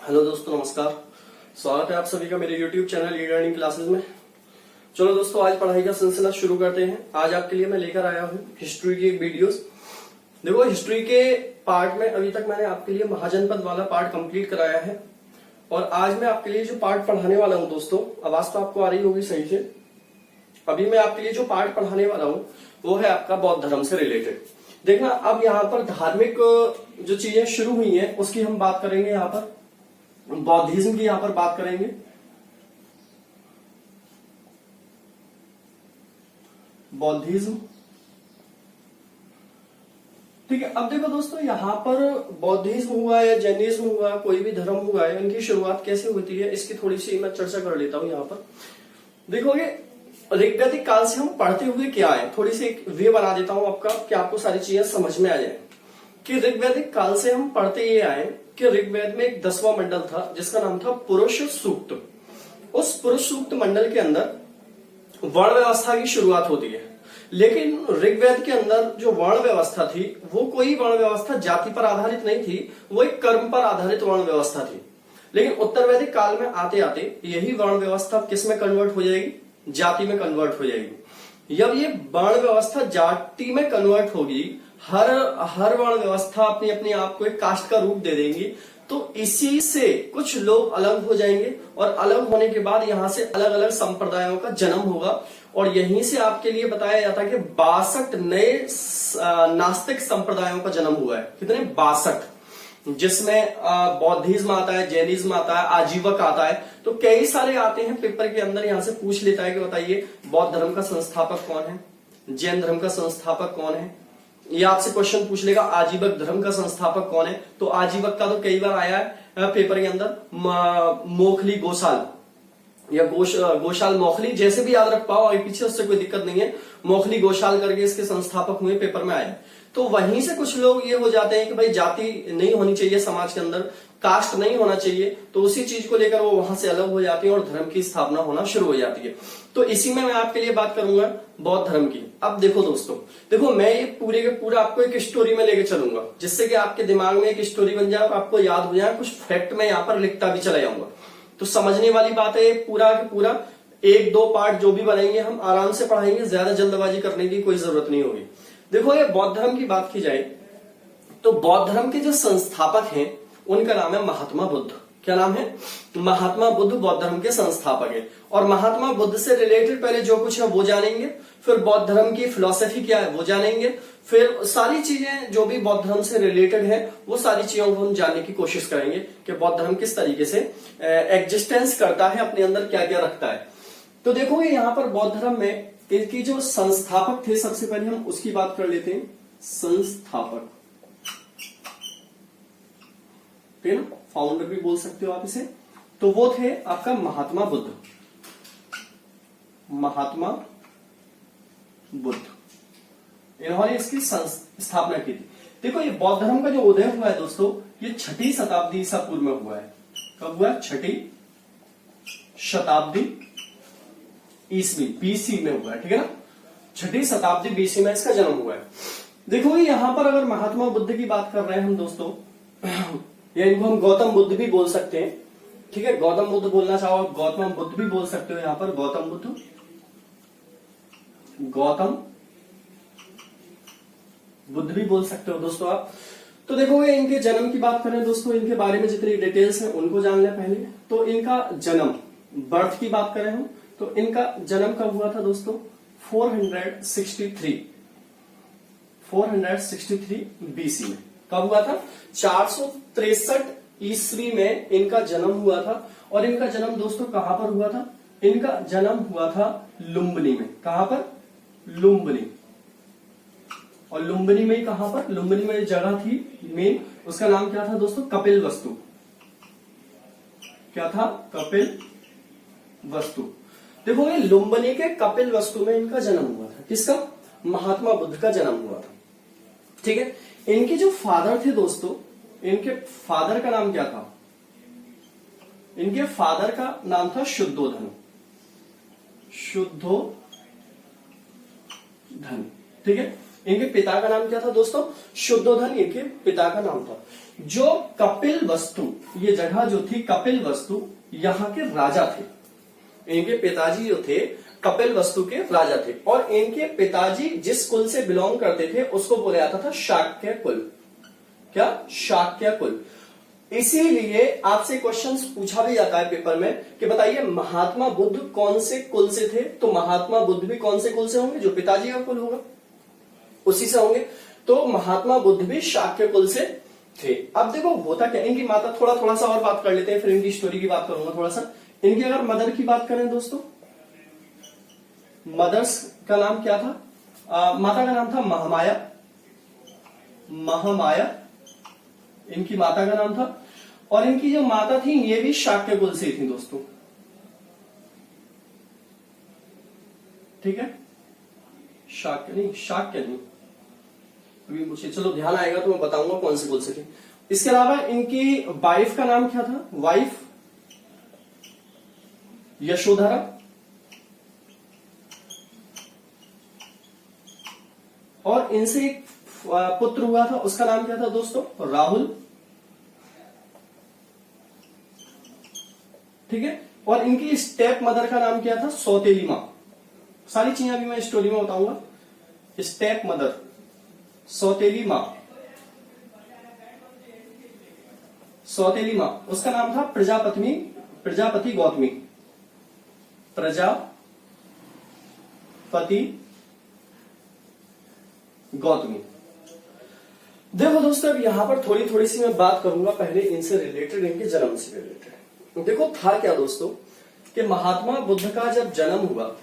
Hello दोस्तों, नमस्कार। स्वागत है आप सभी का मेरे YouTube channel e learning classes में। चलो दोस्तों, आज पढ़ाई का सिलसिला शुरू करते हैं। आज आपके लिए मैं लेकर आया हूँ हिस्ट्री की वीडियोस। देखो, हिस्ट्री के पार्ट में अभी तक मैंने आपके लिए महाजनपद वाला पार्ट कंप्लीट कराया है और आज मैं आपके लिए जो पार्ट पढ़ाने वाला हूँ दोस्तों, आवाज तो आपको आ रही होगी सही से। अभी मैं आपके लिए जो पार्ट पढ़ाने वाला हूँ वो है आपका बौद्ध धर्म से रिलेटेड। देखना, अब यहाँ पर धार्मिक जो चीजें शुरू हुई हैं उसकी हम बात करेंगे। यहाँ पर बौद्धिज्म की यहाँ पर बात करेंगे। बौद्धिज्म, ठीक है। अब देखो दोस्तों, यहाँ पर बौद्धिज्म हुआ या जैनिज्म हुआ, कोई भी धर्म हुआ है, इनकी शुरुआत कैसे होती है इसकी थोड़ी सी मैं चर्चा कर लेता हूं। यहाँ पर देखोगे, ऋग्वैदिक काल से हम पढ़ते हुए क्या है, थोड़ी सी एक वे बना देता हूं आपका कि आपको सारी चीजें समझ में आ जाए। कि ऋग्वैदिक काल से हम पढ़ते ये आए कि ऋग्वेद में एक 10वां मंडल था जिसका नाम था पुरुष सूक्त। उस पुरुष सूक्त मंडल के अंदर वर्ण व्यवस्था की शुरुआत होती है। लेकिन ऋग्वेद के अंदर जो वर्ण व्यवस्था थी वो कोई वर्ण व्यवस्था जाति पर आधारित नहीं थी, वो एक कर्म पर आधारित वर्ण व्यवस्था थी। लेकिन उत्तर वैदिक काल में आते आते यही वर्ण व्यवस्था किस में कन्वर्ट हो जाएगी? जाति में कन्वर्ट हो जाएगी। जब ये वर्ण व्यवस्था जाति में कन्वर्ट होगी, हर वर्ण व्यवस्था अपनी अपनी आप को एक कास्ट का रूप दे देंगी, तो इसी से कुछ लोग अलग हो जाएंगे और अलग होने के बाद यहाँ से अलग अलग संप्रदायों का जन्म होगा। और यहीं से आपके लिए बताया जाता है कि 62 नए नास्तिक संप्रदायों का जन्म हुआ है। कितने? 62, जिसमें बौद्धिज्म आता है, जैनिज्म आता है, आजीवक आता है, तो कई सारे आते हैं। पेपर के अंदर यहाँ से पूछ लेता है कि बताइए बौद्ध धर्म का संस्थापक कौन है, जैन धर्म का संस्थापक कौन है। ये आपसे क्वेश्चन पूछ लेगा आजीवक धर्म का संस्थापक कौन है। तो आजीवक का तो कई बार आया है पेपर के अंदर, मोखली गोसाल या गोशाल मोखली, जैसे भी याद रख पाओ आगे पीछे, उससे कोई दिक्कत नहीं है। मोखली गोशाल करके इसके संस्थापक हुए, पेपर में आए। तो वहीं से कुछ लोग ये हो जाते हैं कि भाई जाति नहीं होनी चाहिए समाज के अंदर, कास्ट नहीं होना चाहिए, तो उसी चीज को लेकर वो वहां से अलग हो जाती है और धर्म की स्थापना होना शुरू हो जाती है। तो इसी में मैं आपके लिए बात करूंगा बौद्ध धर्म की। अब देखो दोस्तों, देखो मैं ये पूरे के पूरा आपको एक स्टोरी में लेके चलूंगा, जिससे कि आपके दिमाग में एक स्टोरी बन जाए और आपको याद हो जाए। कुछ फैक्ट में यहाँ पर लिखता भी चला जाऊंगा, तो समझने वाली बात है। पूरा के पूरा 1-2 पार्ट जो भी बनाएंगे हम आराम से पढ़ाएंगे, ज्यादा जल्दबाजी करने की कोई जरूरत नहीं होगी। देखो, ये बौद्ध धर्म की बात की जाए तो बौद्ध धर्म के जो संस्थापक हैं उनका नाम है महात्मा बुद्ध। क्या नाम है? महात्मा बुद्ध बौद्ध धर्म के संस्थापक है। और महात्मा बुद्ध से रिलेटेड पहले जो कुछ है वो जानेंगे, फिर बौद्ध धर्म की फिलॉसफी क्या है वो जानेंगे, फिर सारी चीजें जो भी बौद्ध धर्म से रिलेटेड है वो सारी चीजों को हम जानने की कोशिश करेंगे कि बौद्ध धर्म किस तरीके से एग्जिस्टेंस करता है, अपने अंदर क्या क्या रखता है। तो देखोगे यहाँ पर बौद्ध धर्म में इनकी जो संस्थापक थे, सबसे पहले हम उसकी बात कर लेते हैं। संस्थापक, ठीक है ना, फाउंडर भी बोल सकते हो आप इसे। तो वो थे आपका महात्मा बुद्ध। महात्मा बुद्ध, इन्होंने इसकी स्थापना की थी। देखो, ये बौद्ध धर्म का जो उदय हुआ है दोस्तों, ये 6ठी शताब्दी ईसा पूर्व में हुआ है। कब हुआ? 6ठी शताब्दी ईसवी, बीसी में हुआ है, ठीक है ना। 6ठी शताब्दी बीसी में इसका जन्म हुआ है। देखो, यहां पर अगर महात्मा बुद्ध की बात कर रहे हैं हम दोस्तों, या इनको हम गौतम बुद्ध भी बोल सकते हैं, ठीक है। गौतम बुद्ध बोलना चाहो, गौतम बुद्ध भी बोल सकते हो। यहां पर गौतम बुद्ध, गौतम बुद्ध भी बोल सकते हो दोस्तों आप। तो देखोगे, इनके जन्म की बात करें दोस्तों, इनके बारे में जितनी डिटेल्स हैं उनको जान लें पहले। तो इनका जन्म, बर्थ की बात करें हम, तो इनका जन्म कब हुआ था दोस्तों? 463 बीसी में। कब हुआ था? 463 ईस्वी में इनका जन्म हुआ था। और इनका जन्म दोस्तों कहां पर हुआ था? इनका जन्म हुआ था लुम्बिनी में। कहां पर? लुम्बिनी। और लुम्बिनी में कहां पर? लुम्बिनी में जगह थी मेन, उसका नाम क्या था दोस्तों? कपिल वस्तु। क्या था? कपिल वस्तु। देखो, ये लुम्बिनी के कपिल वस्तु में इनका जन्म हुआ था। किसका? महात्मा बुद्ध का जन्म हुआ था, ठीक है। इनके जो फादर थे दोस्तों, इनके फादर का नाम क्या था? इनके फादर का नाम था शुद्धोधन। शुद्धोधन, ठीक है। इनके पिता का नाम क्या था दोस्तों? शुद्धोधन इनके पिता का नाम था। जो कपिल वस्तु, ये जगह जो थी कपिल वस्तु, यहाँ के राजा थे। इनके पिताजी जो थे कपिल वस्तु के राजा थे, और इनके पिताजी जिस कुल से बिलोंग करते थे उसको बोला जाता था शाक्य कुल। क्या? शाक्य कुल। इसीलिए आपसे क्वेश्चंस पूछा भी जाता है पेपर में कि बताइए महात्मा बुद्ध कौन से कुल से थे? तो महात्मा बुद्ध भी कौन से कुल से होंगे? जो पिताजी का कुल होगा उसी से होंगे। तो महात्मा बुद्ध भी शाक्य कुल से थे। अब देखो होता क्या, इनकी माता, थोड़ा सा और बात कर लेते हैं, फिर इनकी स्टोरी की बात करूंगा थोड़ा सा। इनकी अगर मदर की बात करें दोस्तों, मदर्स का नाम क्या था? माता का नाम था महामाया। महामाया इनकी माता का नाम था, और इनकी जो माता थी ये भी शाक्य कुल से थी दोस्तों। ठीक है, शाक्य नहीं, अभी मुझे चलो ध्यान आएगा तो मैं बताऊंगा कौन से कुल से थी। इसके अलावा इनकी वाइफ का नाम क्या था? वाइफ यशोधरा, और इनसे एक पुत्र हुआ था, उसका नाम क्या था दोस्तों? राहुल। ठीक है, और इनकी स्टेप मदर का नाम क्या था? सौतेली मां। सारी चीजें अभी मैं स्टोरी में बताऊंगा। स्टेप मदर, सौतेली मां, सौतेली मां, उसका नाम था प्रजापति गौतमी। प्रजापति गौतमी। देखो दोस्तों, अब यहां पर थोड़ी सी मैं बात करूंगा पहले इनसे रिलेटेड, इनके जन्म से रिलेटेड। देखो था क्या दोस्तों कि महात्मा बुद्ध का जब जन्म हुआ,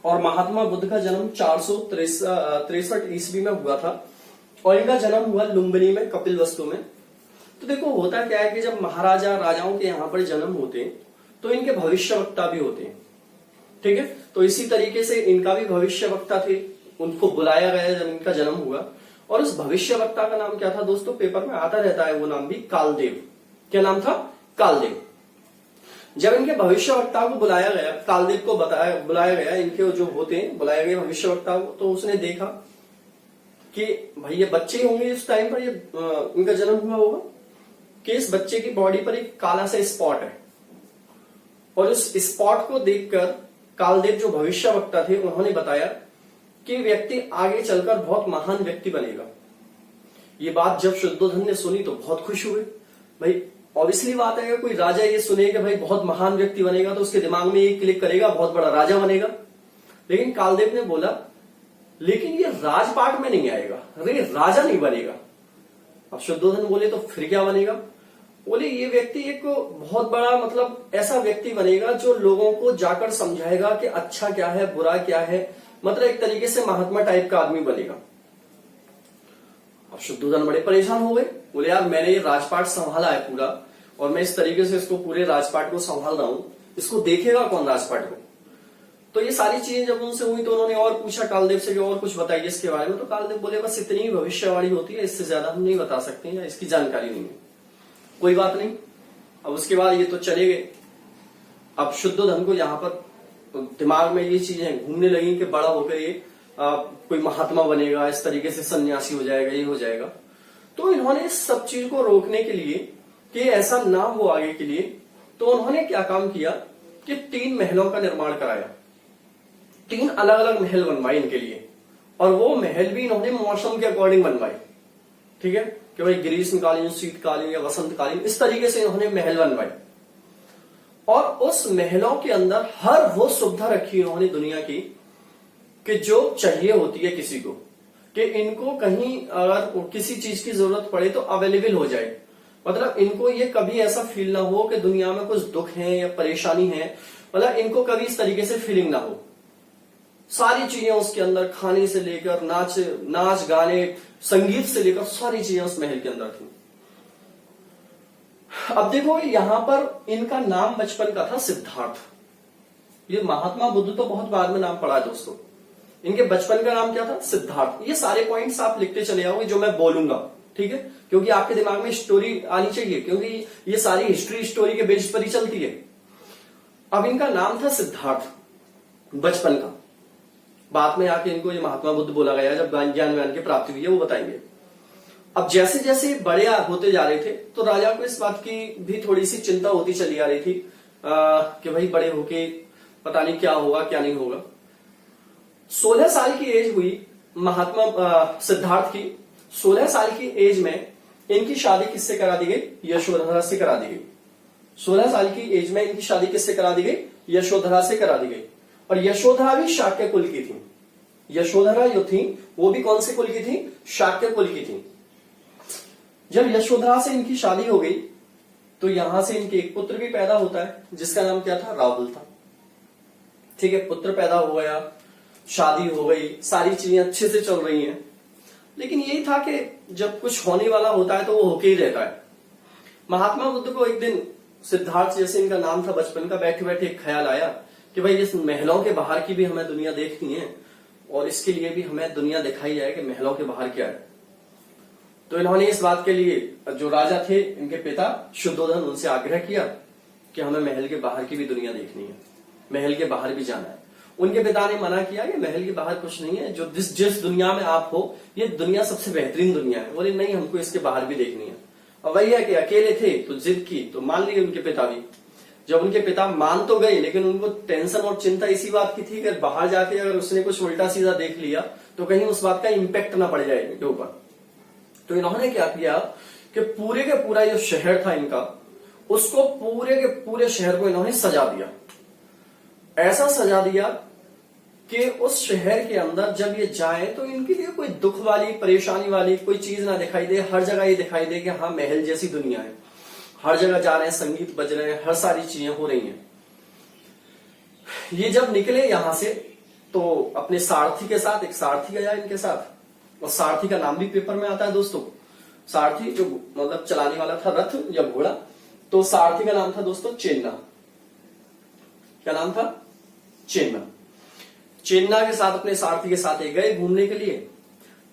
और महात्मा बुद्ध का जन्म 463 ईस्वी में हुआ था, और इनका जन्म हुआ लुम्बिनी में, कपिल वस्तु में। तो देखो होता क्या है कि जब महाराजा राजाओं के यहाँ पर जन्म होते हैं तो इनके भविष्यवक्ता भी होते हैं। ठीक है, तो इसी तरीके से इनका भी भविष्यवक्ता थे, उनको बुलाया गया जब इनका जन्म हुआ। और उस भविष्यवक्ता का नाम क्या था दोस्तों? पेपर में आता रहता है वो नाम भी, कालदेव। क्या नाम था? कालदेव। जब इनके भविष्यवक्ता को बुलाया गया, कालदेव को बुलाया गया, इनके जो होते हैं बुलाया गया भविष्यवक्ता को, तो उसने देखा कि भाई ये बच्चे होंगे इस टाइम पर, ये इनका जन्म हुआ होगा, कि इस बच्चे की बॉडी पर एक काला सा स्पॉट है। और उस स्पॉट को देखकर कालदेव जो भविष्यवक्ता थे उन्होंने बताया कि व्यक्ति आगे चलकर बहुत महान व्यक्ति बनेगा। ये बात जब शुद्धोधन ने सुनी तो बहुत खुश हुए। भाई ऑब्वियसली बात है, कोई राजा ये सुने कि भाई बहुत महान व्यक्ति बनेगा तो उसके दिमाग में ये क्लिक करेगा बहुत बड़ा राजा बनेगा। लेकिन कालदेव ने बोला लेकिन ये राजपाट में नहीं आएगा, अरे राजा नहीं बनेगा। अब शुद्धोधन बोले तो फिर क्या बनेगा? बोले ये व्यक्ति एक बहुत बड़ा मतलब ऐसा व्यक्ति बनेगा जो लोगों को जाकर समझाएगा कि अच्छा क्या है बुरा क्या है, मतलब एक तरीके से महात्मा टाइप का आदमी बनेगा। अब शुद्धोधन बड़े परेशान हो गए, बोले यार मैंने ये राजपाट संभाला है पूरा, और मैं इस तरीके से इसको पूरे राजपाट को संभाल रहा हूं, इसको देखेगा कौन राजपाट को? तो ये सारी चीजें जब उनसे हुई तो उन्होंने और पूछा कालदेव से कि और कुछ बताइए इसके बारे में। तो कालदेव बोले बस इतनी ही भविष्यवाणी होती है, इससे ज्यादा हम नहीं बता सकते या इसकी जानकारी नहीं है। कोई बात नहीं। अब उसके बाद ये तो चले गए। अब शुद्धोधन को यहाँ पर दिमाग में ये चीजें घूमने लगी कि बड़ा होकर ये कोई महात्मा बनेगा, इस तरीके से सन्यासी हो जाएगा, ये हो जाएगा। तो इन्होंने इस सब चीज को रोकने के लिए कि ऐसा ना हो आगे के लिए, तो उन्होंने क्या काम किया कि 3 महलों का निर्माण कराया। 3 अलग अलग महल बनवाए इनके लिए, और वो महल भी इन्होंने मौसम के अकॉर्डिंग बनवाए। ठीक है, कि भाई ग्रीष्मकालीन, शीतकालीन या वसंतकालीन, इस तरीके से इन्होंने महल बनवाए। और उस महलों के अंदर हर वो सुविधा रखी इन्होंने दुनिया की कि जो चाहिए होती है किसी को, कि इनको कहीं अगर किसी चीज की जरूरत पड़े तो अवेलेबल हो जाए। मतलब इनको ये कभी ऐसा फील ना हो कि दुनिया में कुछ दुख है या परेशानी है, मतलब इनको कभी इस तरीके से फीलिंग ना हो। सारी चीजें उसके अंदर, खाने से लेकर नाच गाने, संगीत से लेकर सारी चीजें उस महल के अंदर थी। अब देखो यहां पर इनका नाम बचपन का था सिद्धार्थ। ये महात्मा बुद्ध तो बहुत बाद में नाम पड़ा है दोस्तों, इनके बचपन का नाम क्या था? सिद्धार्थ। ये सारे पॉइंट्स आप लिखते चले जाओगे जो मैं बोलूंगा, ठीक है, क्योंकि आपके दिमाग में स्टोरी आनी चाहिए, क्योंकि ये सारी हिस्ट्री स्टोरी के बेस पर ही चलती है। अब इनका नाम था सिद्धार्थ बचपन का, बाद में आके इनको ये महात्मा बुद्ध बोला गया जब ज्ञान व्यान की प्राप्ति हुई है, वो बताएंगे। अब जैसे जैसे बड़े होते जा रहे थे तो राजा को इस बात की भी थोड़ी सी चिंता होती चली आ रही थी कि भाई बड़े होके पता नहीं क्या होगा क्या नहीं होगा। 16 साल की एज हुई महात्मा सिद्धार्थ की। 16 साल की एज में इनकी शादी किससे करा दी गई? यशोधरा से करा दी गई। 16 साल की एज में इनकी शादी किससे करा दी गई? यशोधरा से करा दी गई। और यशोधरा भी शाक्य कुल की थी। यशोधरा जो थी वो भी कौन से कुल की थी? शाक्य कुल की थी। जब यशोधरा से इनकी शादी हो गई तो यहां से इनके एक पुत्र भी पैदा होता है जिसका नाम क्या था? राहुल था। ठीक है, पुत्र पैदा हो गया, शादी हो गई, सारी चीजें अच्छे से चल रही हैं। लेकिन यही था कि जब कुछ होने वाला होता है तो वो होके ही रहता है। महात्मा बुद्ध को एक दिन सिद्धार्थ जैसे इनका नाम था बचपन का, बैठे बैठे एक ख्याल आया कि भाई इस महलों के बाहर की भी हमें दुनिया देखनी है और इसके लिए भी हमें दुनिया दिखाई जाए कि महलों के बाहर क्या है। तो इन्होंने इस बात के लिए जो राजा थे इनके पिता शुद्धोधन, उनसे आग्रह किया कि हमें महल के बाहर की भी दुनिया देखनी है, महल के बाहर भी जाना है। उनके पिता ने मना किया कि महल के बाहर कुछ नहीं है, जो जिस दुनिया में आप हो ये दुनिया सबसे बेहतरीन दुनिया है। बोले नहीं, हमको इसके बाहर भी देखनी है। और वही है कि अकेले थे तो जिद की तो मान लिए उनके पिता भी। जब उनके पिता मान तो गए लेकिन उनको टेंशन और चिंता इसी बात की थी कि बाहर जाके अगर उसने कुछ उल्टा सीधा देख लिया तो कहीं उस बात का इम्पैक्ट ना पड़ जाए इनके ऊपर। तो इन्होंने क्या किया कि पूरे के पूरा जो शहर था इनका, उसको पूरे के पूरे शहर को इन्होंने सजा दिया। ऐसा सजा दिया कि उस शहर के अंदर जब ये जाए तो इनके लिए कोई दुख वाली परेशानी वाली कोई चीज ना दिखाई दे। हर जगह ये दिखाई दे कि हाँ महल जैसी दुनिया है। हर जगह जा रहे हैं, संगीत बज रहे हैं, हर सारी चीजें हो रही हैं। ये जब निकले यहां से तो अपने सारथी के साथ, एक सारथी गया इनके साथ, और सारथी का नाम भी पेपर में आता है दोस्तों। सारथी जो मतलब चलाने वाला था रथ या घोड़ा, तो सारथी का नाम था दोस्तों चेन्ना। क्या नाम था? चेन्ना। चेन्ना के साथ अपने सारथी के साथ ये गए घूमने के लिए।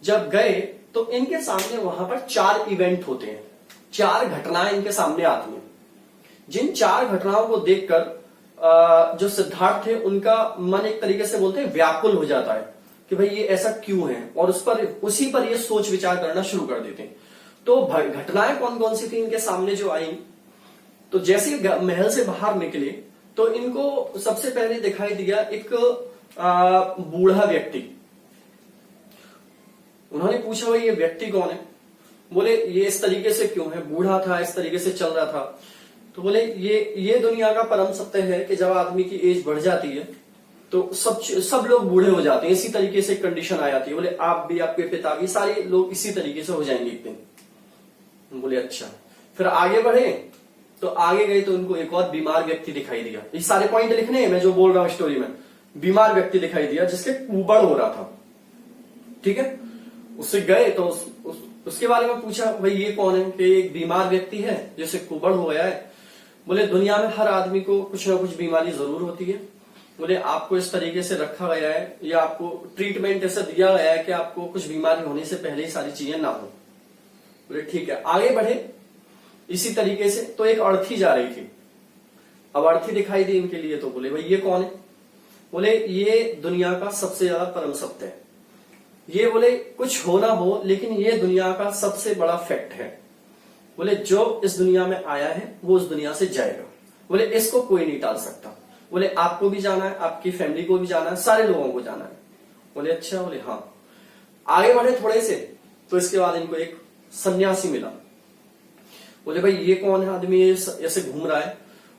जब गए तो इनके सामने वहां पर 4 इवेंट होते हैं, 4 घटनाएं इनके सामने आती हैं। जिन 4 घटनाओं को देखकर जो सिद्धार्थ थे उनका मन एक तरीके से बोलते हैं व्याकुल हो जाता है कि भाई ये ऐसा क्यों है, और उसी पर ये सोच विचार करना शुरू कर देते हैं। तो घटनाएं कौन कौन सी थी इनके सामने जो आई? तो जैसे महल से बाहर निकले तो इनको सबसे पहले दिखाई दिया एक बूढ़ा व्यक्ति। उन्होंने पूछा भाई ये व्यक्ति कौन है? बोले ये इस तरीके से क्यों है, बूढ़ा था, इस तरीके से चल रहा था। तो बोले ये दुनिया का परम सत्य है कि जब आदमी की एज बढ़ जाती है तो सब लोग बूढ़े हो जाते हैं, इसी तरीके से कंडीशन आ जाती है। बोले आप भी, आपके पिता भी, सारे लोग इसी तरीके से हो जाएंगे एक दिन। बोले अच्छा। फिर आगे बढ़े तो आगे गए तो उनको एक और बीमार व्यक्ति दिखाई दिया। ये सारे पॉइंट लिखने हैं मैं जो बोल रहा हूं स्टोरी में। बीमार व्यक्ति दिखाई दिया जिसके कुबड़ हो रहा था। ठीक है, उससे गए तो उसके बारे में पूछा भाई ये कौन है? कि एक बीमार व्यक्ति है जिसे कुबड़ हो गया है। बोले दुनिया में हर आदमी को कुछ ना कुछ बीमारी जरूर होती है। बोले आपको इस तरीके से रखा गया है या आपको ट्रीटमेंट ऐसा दिया गया है कि आपको कुछ बीमारी होने से पहले ही सारी चीजें ना हो। बोले ठीक है। आगे बढ़े इसी तरीके से तो एक अर्थी जा रही थी। अब अर्थी दिखाई दी इनके लिए तो बोले भाई ये कौन है? बोले ये दुनिया का सबसे ज्यादा परम सत्य है। ये बोले कुछ हो ना हो लेकिन ये दुनिया का सबसे बड़ा फैक्ट है। बोले जो इस दुनिया में आया है वो उस दुनिया से जाएगा। बोले इसको कोई नहीं टाल सकता। बोले आपको भी जाना है, आपकी फैमिली को भी जाना है, सारे लोगों को जाना है। बोले अच्छा। बोले हाँ। आगे बढ़े थोड़े से तो इसके बाद इनको एक सन्यासी मिला। बोले भाई ये कौन है आदमी ऐसे घूम रहा है?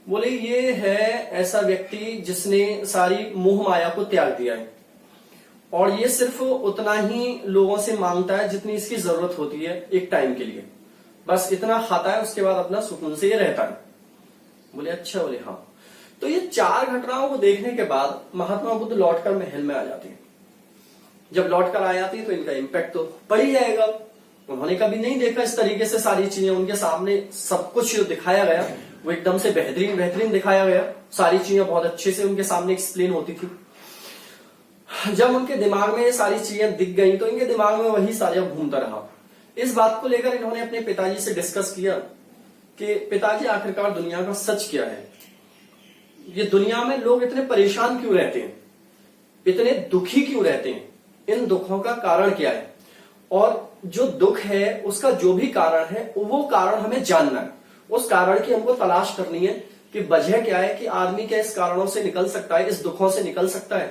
बोले ये है ऐसा व्यक्ति जिसने सारी मोह माया को त्याग दिया है और ये सिर्फ उतना ही लोगों से मांगता है जितनी इसकी जरूरत होती है एक टाइम के लिए, बस इतना खाता है, उसके बाद अपना सुकून से ये रहता है। बोले अच्छा। बोले हाँ। तो ये 4 घटनाओं को देखने के बाद महात्मा बुद्ध लौटकर महल में आ जाते हैं। जब लौटकर आ जाती है तो इनका इम्पैक्ट तो पड़ ही जाएगा। उन्होंने कभी नहीं देखा इस तरीके से सारी चीजें। उनके सामने सब कुछ जो दिखाया गया वो एकदम से बेहतरीन दिखाया गया। सारी चीजें बहुत अच्छे से उनके सामने एक्सप्लेन होती थी। जब उनके दिमाग में ये सारी चीजें दिख गई तो इनके दिमाग में वही सारा घूमता रहा। इस बात को लेकर इन्होंने अपने पिताजी से डिस्कस किया कि पिताजी आखिरकार दुनिया का सच क्या है? ये दुनिया में लोग इतने परेशान क्यों रहते हैं? इतने दुखी क्यों रहते हैं, इन दुखों का कारण क्या है, और जो दुख है उसका जो भी कारण है वो कारण हमें जानना है। उस कारण की हमको तलाश करनी है कि वजह क्या है कि आदमी क्या इस कारणों से निकल सकता है, इस दुखों से निकल सकता है।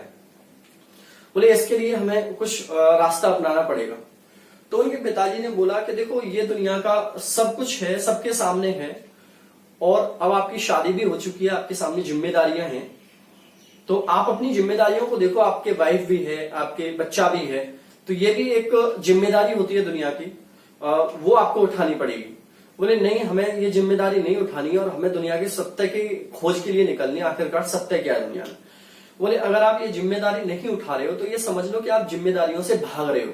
बोले इसके लिए हमें कुछ रास्ता अपनाना पड़ेगा। तो उनके पिताजी ने बोला कि देखो ये दुनिया का सब कुछ है, सबके सामने है, और अब आपकी शादी भी हो चुकी है, आपके सामने जिम्मेदारियां हैं, तो आप अपनी जिम्मेदारियों को देखो, आपके वाइफ भी है, आपके बच्चा भी है, तो ये भी एक जिम्मेदारी होती है दुनिया की, वो आपको उठानी पड़ेगी। बोले नहीं, हमें ये जिम्मेदारी नहीं उठानी है और हमें दुनिया के सत्य की खोज के लिए निकलनी है, आखिरकार सत्य क्या है दुनिया में। बोले अगर आप ये जिम्मेदारी नहीं उठा रहे हो तो ये समझ लो कि आप जिम्मेदारियों से भाग रहे हो,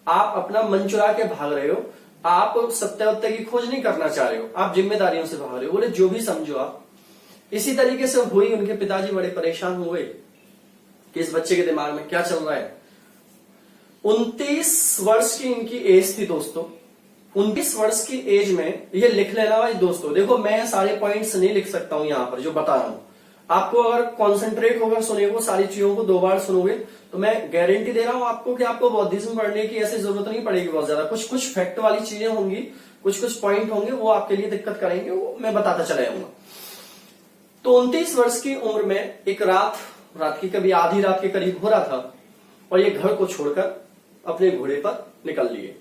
आप अपना मन चुरा के भाग रहे हो, आप सत्य की खोज नहीं करना चाह रहे हो, आप जिम्मेदारियों से भाग रहे हो। बोले जो भी समझो आप। इसी तरीके से हुई, उनके पिताजी बड़े परेशान हुए कि इस बच्चे के दिमाग में क्या चल रहा है। 29 वर्ष की इनकी एज थी दोस्तों। 29 वर्ष की एज में ये लिख लेना भाई दोस्तों। देखो मैं सारे पॉइंट्स नहीं लिख सकता हूं यहां पर जो बता रहा हूं, आपको अगर कॉन्सेंट्रेट होगा सुने को, सारी चीजों को 2 बार सुनोगे तो मैं गारंटी दे रहा हूं आपको कि आपको बौद्धिज्म पढ़ने की ऐसी जरूरत नहीं पड़ेगी बहुत ज्यादा। कुछ कुछ फैक्ट वाली चीजें होंगी, कुछ कुछ पॉइंट होंगे, वो आपके लिए दिक्कत करेंगे, वो मैं बताता चला जाऊंगा। तो 29 वर्ष की उम्र में एक रात की कभी आधी रात के करीब हो रहा था, और ये घर को छोड़कर अपने घोड़े पर निकल लिए।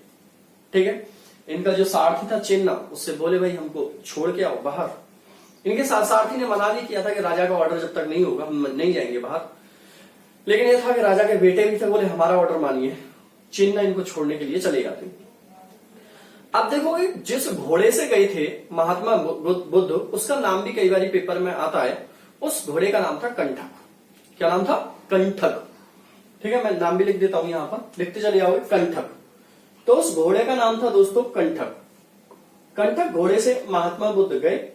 ठीक है, इनका जो सारथी था चिन्ना, उससे बोले भाई हमको छोड़ के आओ बाहर। इनके सारथी ने मना भी किया था कि राजा का ऑर्डर जब तक नहीं होगा हम नहीं जाएंगे बाहर, लेकिन यह था कि राजा के बेटे भी थे, बोले हमारा ऑर्डर मानिए। चिन्ना इनको छोड़ने के लिए चले जाते। अब देखोगे जिस घोड़े से गए थे महात्मा बुद्ध, उसका नाम भी कई बार पेपर में आता है। उस घोड़े का नाम था कंठक। क्या नाम था? कंठक। ठीक है, मैं नाम भी लिख देता हूं यहां पर, लिखते चले जाओगे कंठक। तो उस घोड़े का नाम था दोस्तों कंठक। कंठक घोड़े से महात्मा बुद्ध गए,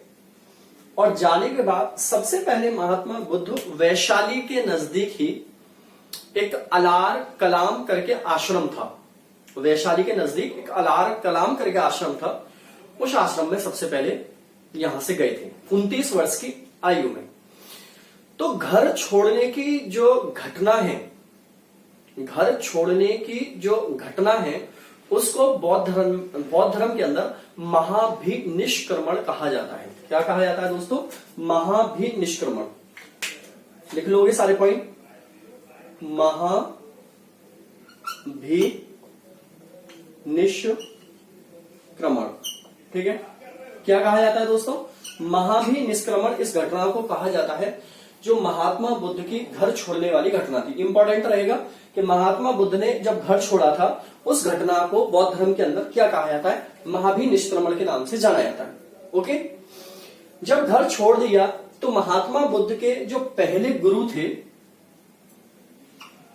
और जाने के बाद सबसे पहले महात्मा बुद्ध वैशाली के नजदीक ही एक अलार कलाम करके आश्रम था। वैशाली के नजदीक एक अलार कलाम करके आश्रम था, उस आश्रम में सबसे पहले यहां से गए थे 29 वर्ष की आयु में। तो घर छोड़ने की जो घटना है, घर छोड़ने की जो घटना है उसको बौद्ध धर्म के अंदर महाभिनिष्क्रमण कहा जाता है। क्या कहा जाता है दोस्तों? महाभिनिष्क्रमण। लिख लोगे सारे पॉइंट, महाभिनिष्क्रमण। ठीक है, क्या कहा जाता है दोस्तों? महाभिनिष्क्रमण। इस घटना को कहा जाता है जो महात्मा बुद्ध की घर छोड़ने वाली घटना थी। इंपॉर्टेंट रहेगा कि महात्मा बुद्ध ने जब घर छोड़ा था उस घटना को बौद्ध धर्म के अंदर क्या कहा जाता है? महाभिनिष्क्रमण के नाम से जाना जाता है। ओके, जब घर छोड़ दिया तो महात्मा बुद्ध के जो पहले गुरु थे,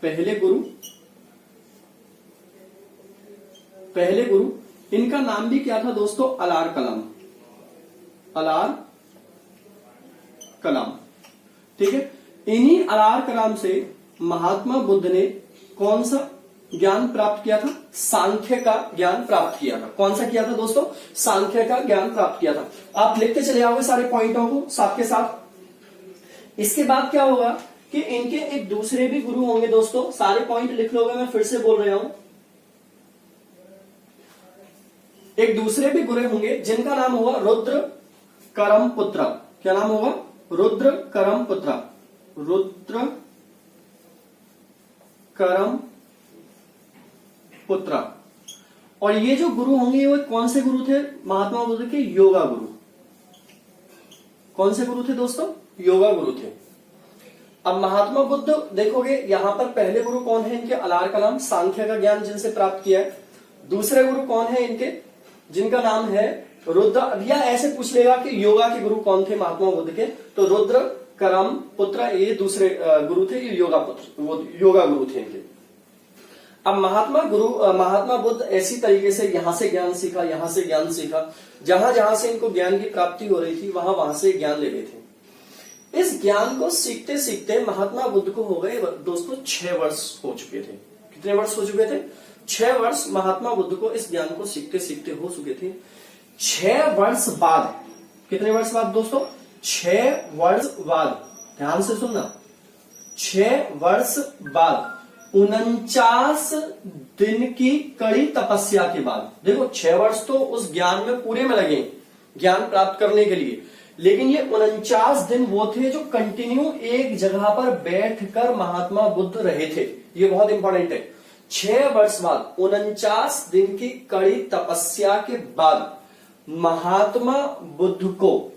पहले गुरु इनका नाम भी क्या था दोस्तों? अलार कलाम। अलार कलाम। ठीक है, इन्हीं अलार कलाम से महात्मा बुद्ध ने कौन सा ज्ञान प्राप्त किया था? सांख्य का ज्ञान प्राप्त किया था। कौन सा किया था दोस्तों? सांख्य का ज्ञान प्राप्त किया था। आप लिखते चले आओगे सारे पॉइंटों को साथ के साथ। इसके बाद क्या होगा कि इनके एक दूसरे भी गुरु होंगे दोस्तों। सारे पॉइंट लिख लोगे, मैं फिर से बोल रहा हूं। एक दूसरे भी गुरु होंगे जिनका नाम होगा रुद्र करमपुत्र। क्या नाम होगा? रुद्र करमपुत्र। रुद्र करमपुत्र। और ये जो गुरु होंगे वो कौन से गुरु थे? महात्मा बुद्ध के योगा गुरु। कौन से गुरु थे दोस्तों? योगा गुरु थे। अब महात्मा बुद्ध देखोगे यहां पर पहले गुरु कौन है इनके? अलार कलाम, सांख्य का ज्ञान जिनसे प्राप्त किया है। दूसरे गुरु कौन है इनके? जिनका नाम है रुद्र, या ऐसे पूछ लेगा कि योगा के गुरु कौन थे महात्मा बुद्ध के, तो रुद्र करम पुत्र ये दूसरे गुरु थे, ये योगा पुत्र, वो योगा गुरु थे इनके। अब महात्मा बुद्ध ऐसी तरीके से यहां से ज्ञान सीखा, यहां से ज्ञान सीखा, जहां जहां से इनको ज्ञान की प्राप्ति हो रही थी वहां वहां से ज्ञान ले रहे थे। इस ज्ञान को सीखते सीखते महात्मा बुद्ध को हो गए दोस्तों 6 वर्ष हो चुके थे। कितने वर्ष हो चुके थे? 6 वर्ष महात्मा बुद्ध को इस ज्ञान को सीखते सीखते हो चुके थे। 6 वर्ष बाद, कितने वर्ष बाद दोस्तों? 6 वर्ष बाद, ध्यान से सुनना, 6 वर्ष बाद 49 दिन की कड़ी तपस्या के बाद, देखो 6 वर्ष तो उस ज्ञान में पूरे में लगे ज्ञान प्राप्त करने के लिए, लेकिन ये 49 दिन वो थे जो कंटिन्यू एक जगह पर बैठकर महात्मा बुद्ध रहे थे। ये बहुत इंपॉर्टेंट है। 6 वर्ष बाद 49 दिन की कड़ी तपस्या के बाद महात्मा बुद्ध को,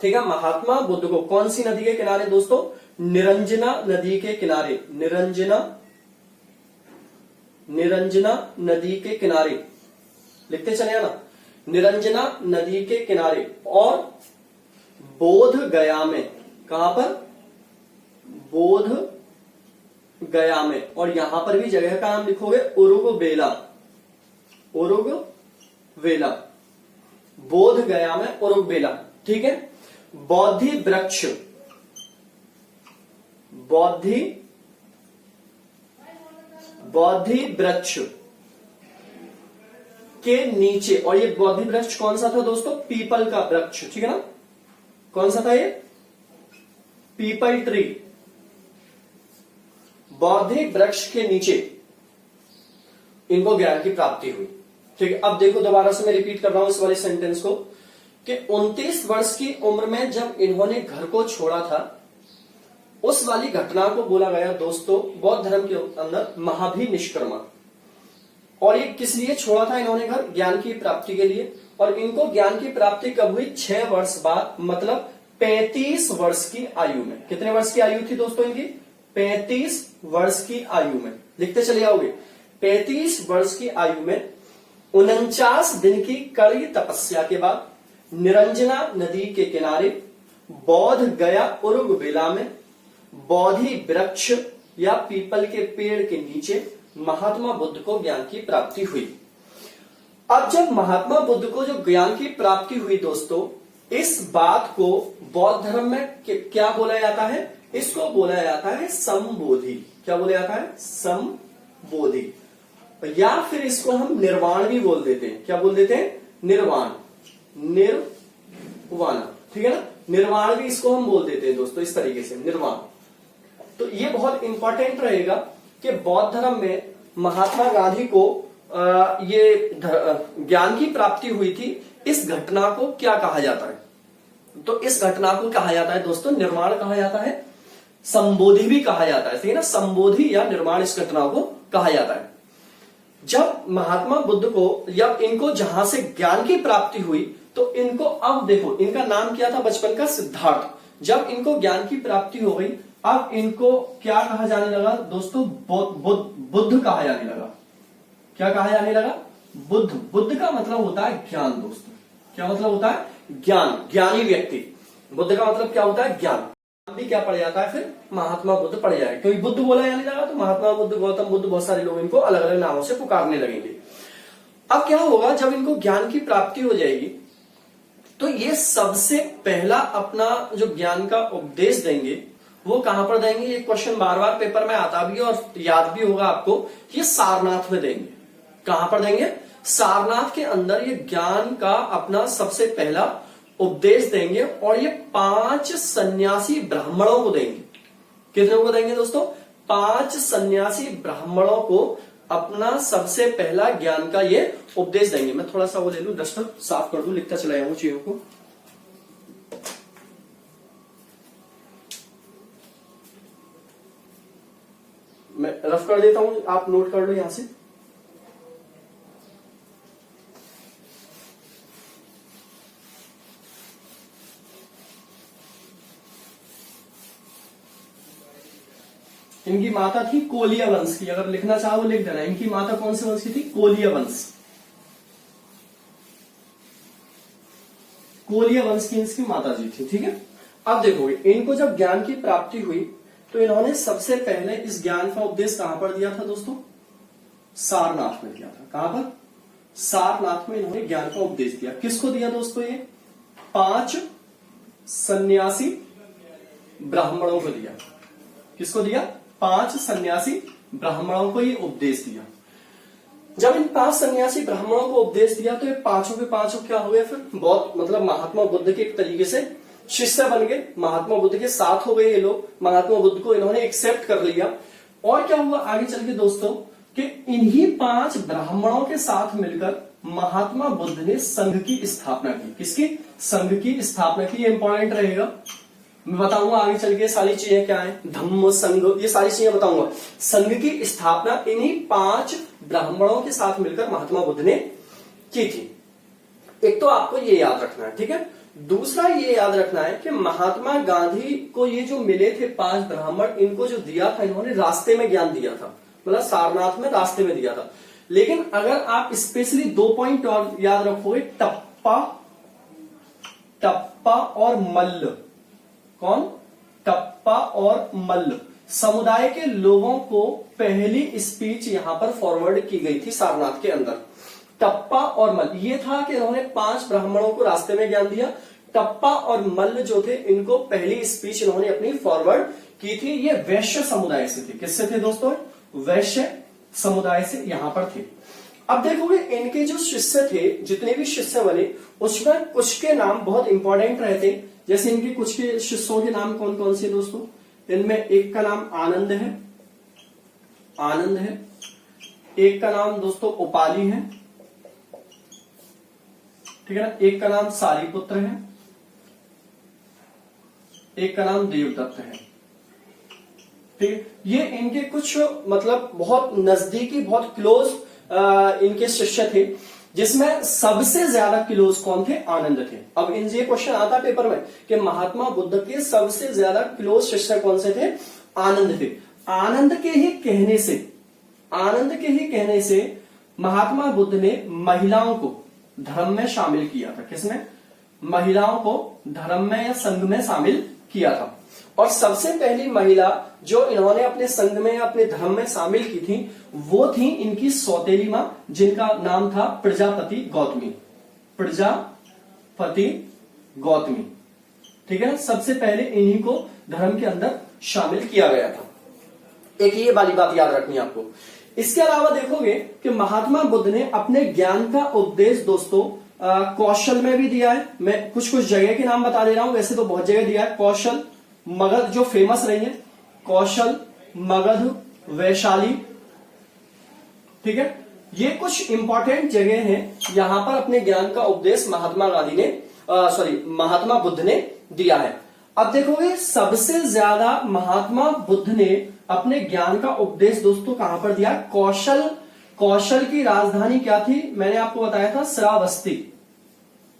ठीक है, महात्मा बुद्ध को कौन सी नदी के किनारे दोस्तों? निरंजना नदी के किनारे, निरंजना नदी के किनारे, लिखते चले ना, निरंजना नदी के किनारे और बोध गया में, कहां पर? बोध गया में, और यहां पर भी जगह का नाम लिखोगे उरुगवेला, उरुगवेला, बोध गया में उरुगवेला, ठीक है। बोधि वृक्ष, बोधि वृक्ष के नीचे, और ये बोधि वृक्ष कौन सा था दोस्तों? पीपल का वृक्ष, ठीक है ना। कौन सा था ये? People tree. बोधि वृक्ष के नीचे इनको ज्ञान की प्राप्ति हुई, ठीक है। अब देखो दोबारा से मैं रिपीट कर रहा हूं इस वाले सेंटेंस को कि 29 वर्ष की उम्र में जब इन्होंने घर को छोड़ा था, उस वाली घटना को बोला गया दोस्तों बौद्ध धर्म के अंदर महाभिनिष्क्रमण। और ये किस लिए छोड़ा था इन्होंने घर? ज्ञान की प्राप्ति के लिए। और इनको ज्ञान की प्राप्ति कब हुई? 6 वर्ष बाद, मतलब 35 वर्ष की आयु में। कितने वर्ष की आयु थी दोस्तों इनकी? 35 वर्ष की आयु में। लिखते चले जाओगे, 35 वर्ष की आयु में 49 दिन की कड़ी तपस्या के बाद निरंजना नदी के किनारे बोध गया उरुगवेला में बोधि वृक्ष या पीपल के पेड़ के नीचे महात्मा बुद्ध को ज्ञान की प्राप्ति हुई। अब जब महात्मा बुद्ध को जो ज्ञान की प्राप्ति हुई दोस्तों, इस बात को बौद्ध धर्म में क्या बोला जाता है? इसको बोला जाता है संबोधि। क्या बोला जाता है? संबोधि। या फिर इसको हम निर्वाण भी बोल देते हैं। क्या बोल देते हैं? निर्वाण, निर्वाण, ठीक है ना। निर्वाण भी इसको हम बोल देते हैं दोस्तों, इस तरीके से निर्वाण। तो ये बहुत इंपॉर्टेंट रहेगा कि बौद्ध धर्म में महात्मा गांधी को ये ज्ञान की प्राप्ति हुई थी। इस घटना को क्या कहा जाता है? तो इस घटना को कहा जाता है दोस्तों निर्वाण कहा जाता है, संबोधि भी कहा जाता है, ठीक है ना। संबोधि या निर्वाण इस घटना को कहा जाता है। जब महात्मा बुद्ध को या इनको जहां से ज्ञान की प्राप्ति हुई, तो इनको अब देखो, इनका नाम क्या था बचपन का? सिद्धार्थ। जब इनको ज्ञान की प्राप्ति हो गई, अब इनको क्या कहा जाने लगा दोस्तों? बुद्ध कहा जाने लगा। क्या कहा जाने लगा? बुद्ध। बुद्ध का मतलब होता है ज्ञान दोस्तों। क्या मतलब होता है? ज्ञान, ज्ञानी व्यक्ति। बुद्ध का मतलब क्या होता है? ज्ञान। भी क्या पड़ जाता है फिर? महात्मा बुद्ध पड़ जाए, क्योंकि बुद्ध बोला जाने लगा तो महात्मा बुद्ध, गौतम बुद्ध, बहुत सारे लोग इनको अलग अलग नामों से पुकारने लगेंगे। अब क्या होगा जब इनको ज्ञान की प्राप्ति हो जाएगी, तो ये सबसे पहला अपना जो ज्ञान का उपदेश देंगे वो कहां पर देंगे? ये क्वेश्चन बार बार पेपर में आता भी है और याद भी होगा आपको। ये सारनाथ में देंगे। कहां पर देंगे? सारनाथ के अंदर ये ज्ञान का अपना सबसे पहला उपदेश देंगे, और ये 5 सन्यासी ब्राह्मणों को देंगे। कितने को देंगे दोस्तों? 5 सन्यासी ब्राह्मणों को अपना सबसे पहला ज्ञान का ये उपदेश देंगे। मैं थोड़ा सा वो ले लूं, डस्टर साफ कर दूं, लिखता चला जाऊं चीजों को। मैं रफ कर देता हूं, आप नोट कर लो यहां से। इनकी माता थी कोलिया वंश की। अगर लिखना चाहो लिख देना। इनकी माता कौन से वंश की थी? कोलिया वंश। कोलिया वंश की इनकी माता जी थी, ठीक है। अब देखोगे इनको जब ज्ञान की प्राप्ति हुई, तो इन्होंने सबसे पहले इस ज्ञान का उपदेश कहां पर दिया था दोस्तों? सारनाथ में दिया था। कहां पर? सारनाथ में इन्होंने ज्ञान का उपदेश दिया। किसको दिया दोस्तों? ये 5 सन्यासी ब्राह्मणों को दिया। किसको दिया? 5 सन्यासी ब्राह्मणों को ये उपदेश दिया। जब इन 5 सन्यासी ब्राह्मणों को उपदेश दिया, तो ये पांचों के पांचों क्या हुए फिर? बहुत मतलब महात्मा बुद्ध के एक तरीके से शिष्य बन गए, महात्मा बुद्ध के साथ हो गए ये लोग, महात्मा बुद्ध को इन्होंने एक्सेप्ट कर लिया। और क्या हुआ आगे चल के दोस्तों कि इन्हीं 5 ब्राह्मणों के साथ मिलकर महात्मा बुद्ध ने संघ की स्थापना की। किसकी? संघ की स्थापना की। ये इंपॉर्टेंट रहेगा, मैं बताऊंगा आगे चल के सारी चीजें क्या है, धम्म संघ, ये सारी चीजें बताऊंगा। संघ की स्थापना इन्हीं 5 ब्राह्मणों के साथ मिलकर महात्मा बुद्ध ने की थी। एक तो आपको ये याद रखना है, ठीक है। दूसरा ये याद रखना है कि महात्मा गांधी को ये जो मिले थे 5 ब्राह्मण, इनको जो दिया था इन्होंने रास्ते में ज्ञान दिया था, मतलब सारनाथ में रास्ते में दिया था। लेकिन अगर आप स्पेशली 2 पॉइंट और याद रखोगे, टप्पा और मल्ल। कौन? टप्पा और मल्ल समुदाय के लोगों को पहली स्पीच यहां पर फॉरवर्ड की गई थी सारनाथ के अंदर। टप्पा और मल्ल ये था कि इन्होंने 5 ब्राह्मणों को रास्ते में ज्ञान दिया। टप्पा और मल्ल जो थे इनको पहली स्पीच इन्होंने अपनी फॉरवर्ड की थी। ये वैश्य समुदाय से थे। किससे थे दोस्तों? वैश्य समुदाय से यहां पर थे। अब देखोगे इनके जो शिष्य थे, जितने भी शिष्य बने, उसमें कुछ के नाम बहुत इंपॉर्टेंट रहते। जैसे इनके कुछ के शिष्यों के नाम कौन कौन से दोस्तों? इनमें एक का नाम आनंद है, आनंद है। एक का नाम दोस्तों उपाली है, ठीक है ना। एक का नाम सारीपुत्र है, एक का नाम देवदत्त है, ठीक है। ये इनके कुछ मतलब बहुत नजदीकी, बहुत क्लोज इनके शिष्य थे, जिसमें सबसे ज्यादा क्लोज कौन थे? आनंद थे। अब इनसे ये क्वेश्चन आता पेपर में कि महात्मा बुद्ध के सबसे ज्यादा क्लोज शिष्य कौन से थे? आनंद थे। आनंद के ही कहने से महात्मा बुद्ध ने महिलाओं को धर्म में शामिल किया था। किसने? महिलाओं को धर्म में या संघ में शामिल किया था। और सबसे पहली महिला जो इन्होंने अपने संघ में या अपने धर्म में शामिल की थी, वो थी इनकी सौतेली मां, जिनका नाम था प्रजापति गौतमी। प्रजापति गौतमी, ठीक है ना। सबसे पहले इन्हीं को धर्म के अंदर शामिल किया गया था। एक ये वाली बात याद रखनी है आपको। इसके अलावा देखोगे कि महात्मा बुद्ध ने अपने ज्ञान का उपदेश दोस्तों कौशल में भी दिया है। मैं कुछ कुछ जगह के नाम बता दे रहा हूं, वैसे तो बहुत जगह दिया है। कौशल, मगध जो फेमस रही है, कौशल, मगध, वैशाली, ठीक है। ये कुछ इंपॉर्टेंट जगह हैं, यहां पर अपने ज्ञान का उपदेश महात्मा गांधी ने महात्मा बुद्ध ने दिया है। अब देखोगे सबसे ज्यादा महात्मा बुद्ध ने अपने ज्ञान का उपदेश दोस्तों कहां पर दिया? कौशल की राजधानी क्या थी? मैंने आपको बताया था श्रावस्ती।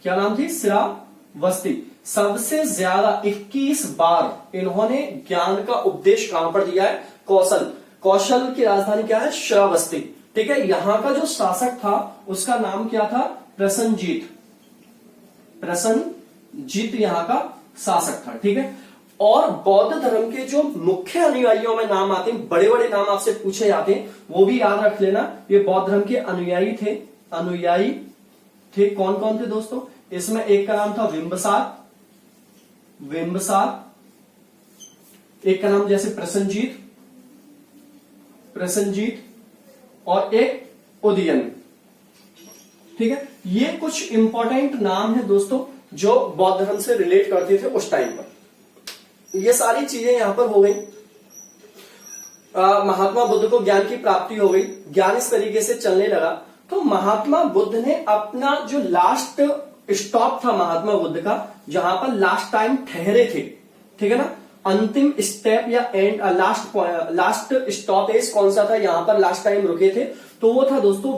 क्या नाम थी? श्रावस्ती। सबसे ज्यादा 21 बार इन्होंने ज्ञान का उपदेश कहां पर दिया है? कौशल की राजधानी क्या है? श्रावस्ती, ठीक है। यहां का जो शासक था उसका नाम क्या था? प्रसन्नजीत यहां का शासक था, ठीक है। और बौद्ध धर्म के जो मुख्य अनुयायियों में नाम आते हैं, बड़े बड़े नाम आपसे पूछे जाते हैं, वो भी याद रख लेना। ये बौद्ध धर्म के अनुयायी थे। कौन कौन थे दोस्तों? इसमें एक का नाम था बिंबसार, एक का नाम जैसे प्रसन्नजीत और एक उदयन, ठीक है। ये कुछ इंपॉर्टेंट नाम है दोस्तों जो बौद्ध धर्म से रिलेट करते थे उस टाइम पर। ये सारी चीजें यहां पर हो गई। महात्मा बुद्ध को ज्ञान की प्राप्ति हो गई, ज्ञान इस तरीके से चलने लगा। तो महात्मा बुद्ध ने अपना जो लास्ट स्टॉप था महात्मा बुद्ध का, जहां पर लास्ट टाइम ठहरे थे, ठीक है ना, अंतिम स्टेप या एंड लास्ट स्टॉपेज कौन सा था? यहां पर लास्ट टाइम रुके थे, तो वो था दोस्तों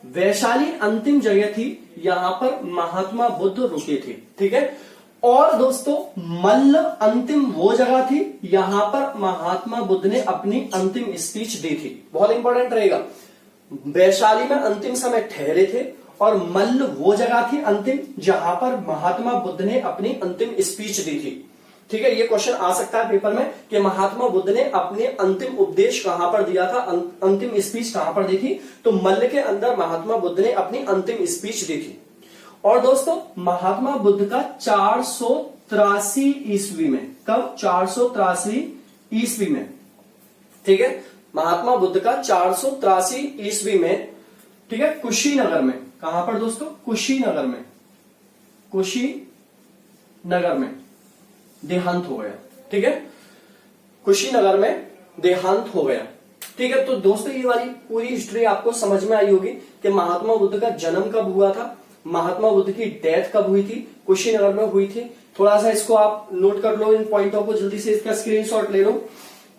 वैशाली अंतिम जगह थी, यहां पर महात्मा बुद्ध रुके थे, ठीक है। और दोस्तों मल्ल अंतिम वो जगह थी, यहां पर महात्मा बुद्ध ने अपनी अंतिम स्पीच दी थी। बहुत इंपॉर्टेंट रहेगा। वैशाली में अंतिम समय ठहरे थे और मल्ल वो जगह थी अंतिम, जहां पर महात्मा बुद्ध ने अपनी अंतिम स्पीच दी थी, ठीक है। ये क्वेश्चन आ सकता है पेपर में कि महात्मा बुद्ध ने अपने अंतिम उपदेश कहां पर दिया था, अंतिम स्पीच कहां पर दी थी? तो मल्ल के अंदर महात्मा बुद्ध ने अपनी अंतिम स्पीच दी थी। और दोस्तों महात्मा बुद्ध का 483 ईस्वी में, कब? 483 ईस्वी में, ठीक है। महात्मा बुद्ध का 483 ईस्वी में, ठीक है, कुशीनगर में। कहां पर दोस्तों? कुशीनगर नगर में देहांत हो गया। ठीक है, कुशीनगर में देहांत हो गया। ठीक है, तो दोस्तों ये वाली पूरी हिस्ट्री आपको समझ में आई होगी कि महात्मा बुद्ध का जन्म कब हुआ था, महात्मा बुद्ध की डेथ कब हुई थी, कुशीनगर में हुई थी। थोड़ा सा इसको आप नोट कर लो, इन पॉइंटों को जल्दी से इसका स्क्रीनशॉट ले लो।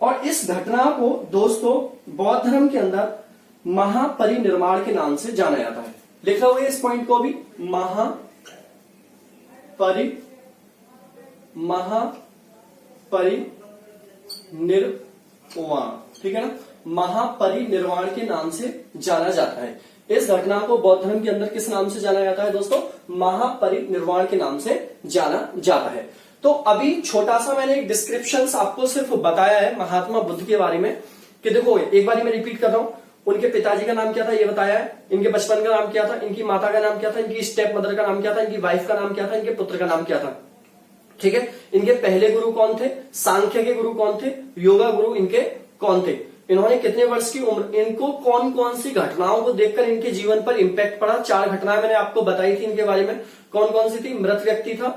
और इस घटना को दोस्तों बौद्ध धर्म के अंदर महापरिनिर्वाण के नाम से जाना जाता है। लिख लो इस पॉइंट को भी, महापरिनिर्वाण। ठीक है ना, महापरिनिर्वाण के नाम से जाना जाता है। इस घटना को बौद्ध धर्म के अंदर किस नाम से जाना जाता है दोस्तों? महापरिनिर्वाण के नाम से जाना जाता है। तो अभी छोटा सा मैंने एक डिस्क्रिप्शन आपको सिर्फ बताया है महात्मा बुद्ध के बारे में कि देखो, एक बार मैं रिपीट कर रहा हूं, उनके पिताजी का नाम क्या था ये बताया है, इनके बचपन का नाम क्या था, इनकी माता का नाम क्या था, इनकी स्टेप मदर का नाम क्या था, इनकी वाइफ का नाम क्या था, इनके पुत्र का नाम क्या था। ठीक है, इनके पहले गुरु कौन थे, सांख्य के गुरु कौन थे, योगा गुरु इनके कौन थे, इन्होंने कितने वर्ष की उम्र, इनको कौन कौन सी घटनाओं को देखकर इनके जीवन पर इंपैक्ट पड़ा। 4 घटनाएं मैंने आपको बताई थी इनके बारे में, कौन कौन सी थी? मृत व्यक्ति था,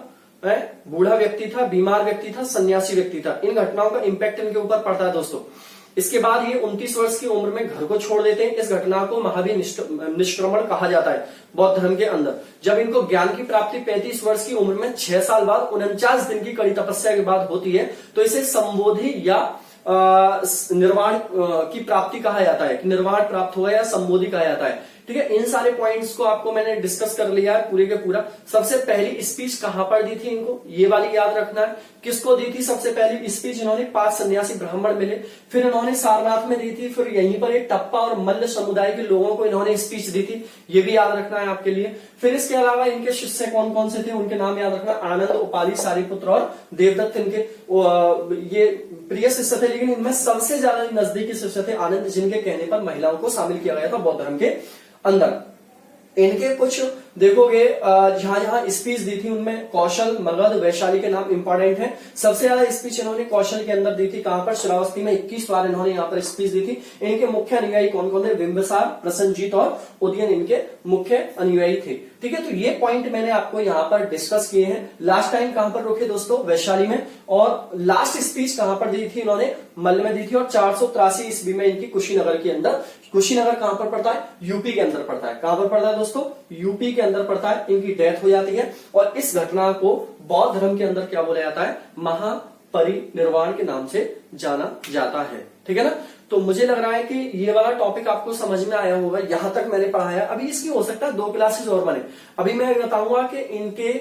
बूढ़ा व्यक्ति था, बीमार व्यक्ति था, सन्यासी व्यक्ति था। इन घटनाओं का इंपैक्ट इनके ऊपर पड़ता है दोस्तों। इसके बाद ये 29 वर्ष की उम्र में घर को छोड़ देते हैं। इस घटना को महावीर निष्क्रमण कहा जाता है बौद्ध धर्म के अंदर। जब इनको ज्ञान की प्राप्ति 35 वर्ष की उम्र में 6 साल बाद 49 दिन की कड़ी तपस्या के बाद होती है, तो इसे संबोधि या निर्वाण की प्राप्ति कहा जाता है, निर्वाण प्राप्त हुआ या संबोधि कहा जाता है। ठीक है, इन सारे पॉइंट्स को आपको मैंने डिस्कस कर लिया है पूरे के पूरा। सबसे पहली स्पीच कहां पर दी थी इनको, ये वाली याद रखना है। किसको दी थी सबसे पहली स्पीच? इन्होंने 5 सन्यासी ब्राह्मण मिले, फिर इन्होंने सारनाथ में दी थी, फिर यहीं पर एक टप्पा और मल्ल समुदाय के लोगों को इन्होंने स्पीच दी थी, ये भी याद रखना है आपके लिए। फिर इसके अलावा इनके शिष्य कौन कौन से थे, उनके नाम याद रखना, आनंद, उपाली, सारिपुत्र और देवदत्त इनके ये प्रिय शिष्य थे, लेकिन इनमें सबसे ज्यादा नजदीकी शिष्य थे आनंद, जिनके कहने पर महिलाओं को शामिल किया गया था बौद्ध धर्म के अंदर। इनके कुछ देखोगे जहां जहां स्पीच दी थी उनमें कौशल, मगध, वैशाली के नाम इंपॉर्टेंट हैं। सबसे ज्यादा स्पीच इन्होंने कौशल के अंदर दी थी। कहां पर? श्रावस्ती में 21 बार इन्होंने यहाँ पर स्पीच दी थी। इनके मुख्य अनुयायी कौन कौन थे? बिंबिसार, प्रसन्नजीत और उदयन इनके मुख्य अनुयायी थे। ठीक है, तो ये पॉइंट मैंने आपको यहाँ पर डिस्कस किए हैं। लास्ट टाइम कहां पर रोके दोस्तों? वैशाली में। और लास्ट स्पीच कहां पर दी थी इन्होंने? मल्ल में दी थी। और 483 ईस्वी में इनकी कुशीनगर के अंदर। कुशीनगर कहां पर पड़ता है? यूपी के अंदर पड़ता है। कहां पर पड़ता है दोस्तों? यूपी के अंदर पड़ता है। इनकी डेथ हो जाती है और इस घटना को बौद्ध धर्म के अंदर क्या बोला जाता है? महापरिनिर्वाण के नाम से जाना जाता है। ठीक है ना, तो मुझे लग रहा है कि ये वाला टॉपिक आपको समझ में आया होगा। यहां तक मैंने पढ़ाया। अभी इसकी हो सकता है 2 क्लासेस और बने। अभी मैं बताऊंगा कि इनके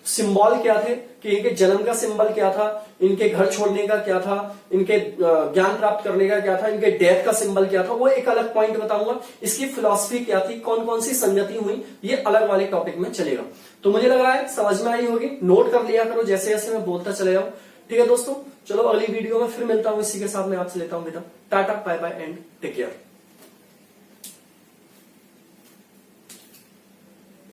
सिंबल क्या थे, कि इनके जन्म का सिंबल क्या था, इनके घर छोड़ने का क्या था, इनके ज्ञान प्राप्त करने का क्या था, इनके डेथ का सिंबल क्या था, वो एक अलग पॉइंट बताऊंगा। इसकी फिलॉसफी क्या थी, कौन कौन सी संगति हुई, ये अलग वाले टॉपिक में चलेगा। तो मुझे लग रहा है समझ में आई होगी। नोट कर लिया करो जैसे जैसे मैं बोलता चले जाऊं। ठीक है दोस्तों, चलो अगली वीडियो में फिर मिलता हूं। इसी के साथ मैं आपसे लेता हूं विदा। Tata, bye bye and take care.